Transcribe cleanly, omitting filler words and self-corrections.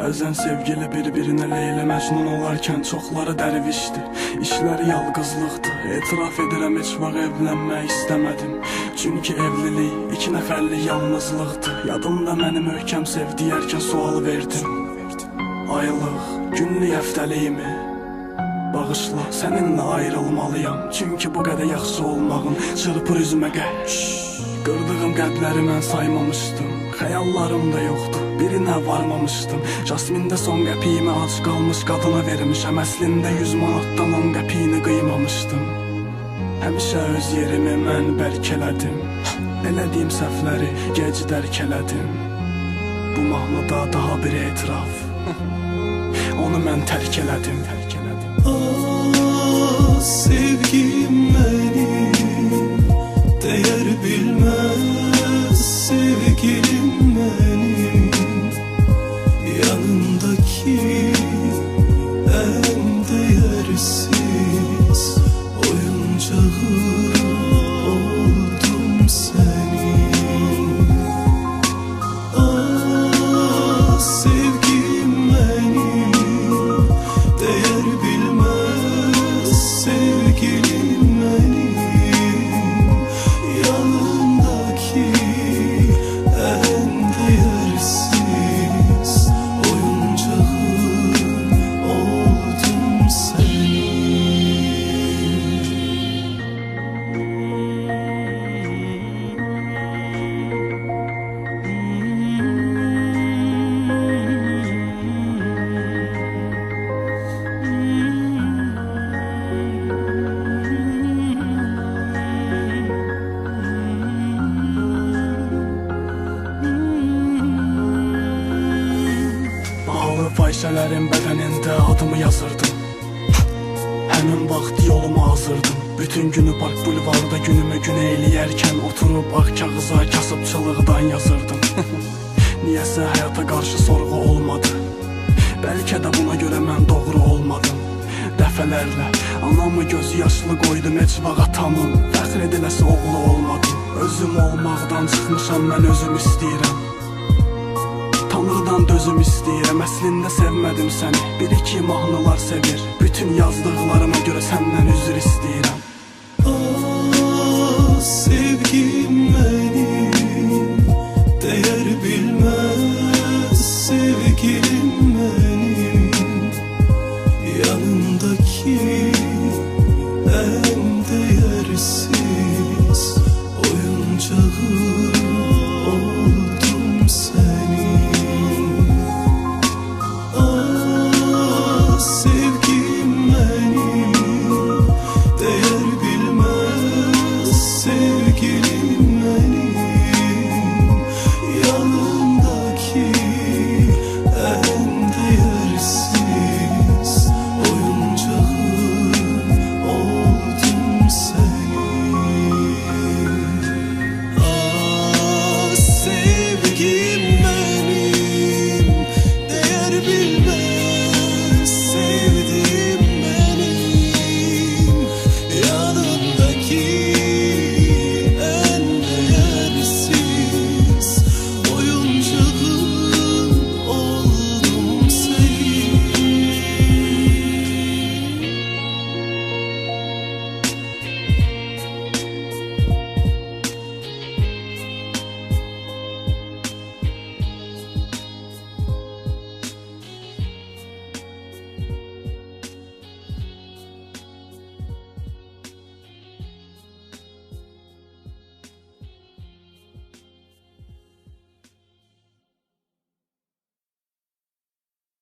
Bəzən sevgili bir-birinə Leyla Məcnun olarkən çoxları dərvişdir. İşləri yalqızlıqdır. Etiraf edirəm, heç vaxt evlənmək istəmədim. Çünki evlilik iki nəfərlik yalnızlıqdır. Yadımda məni möhkəm sev deyərkən sual verdim. Aylıq, günlük, həftəliyimi bağışla, səninlə ayrılmalıyam. Çünki bu qədər yaxşı olmağın çırpır üzümə qəş. Qırdığım qəlbləri mən saymamışdım. Xəyallarım da yoxdur, birinə varmamışdım. Jasmində son qəpiyimi ac qalmış qadına vermişəm. Əslində 100 manatdan 10 qəpiyini qıymamışdım. Həmişə öz yerimi mən bərk elədim. Elədiyim səhvləri gec dərk elədim. Bu mahnıda daha bir etiraf. Onu mən tərk elədim. Ah, sevgim mənim, dəyər bilməz sevgilim mənim. Yanındakı ən dəyərsiz oyuncağım oldum sənin. Ah, sevgim mənim, dəyər bilməz sevgilim mənim. Yanındakı ən dəyərsiz oyuncağım oldum sənin. Fahişələrin bədənində adımı yazırdım. Həmin vaxt yolumu azırdım. Bütün günü park bulvarda günümü gün eyləyərkən oturub ağ kağıza kasıbçılıqdan yazırdım. Niyəsə həyata qarşı sorğu olmadı. Bəlkə də buna görə mən doğru olmadım. Dəfələrlə anamı gözü yaşlı qoydum, heç vaxt atamın fəxr ediləsi oğlu olmadım. Özüm olmaqdan çıxmışam, mən özüm istəyirəm. Tanrıdan dözüm istəyirəm, əslində sevmədim səni. Bir-iki mahnılar sevir, bütün yazdıqlarıma görə səndən üzr istəyirəm.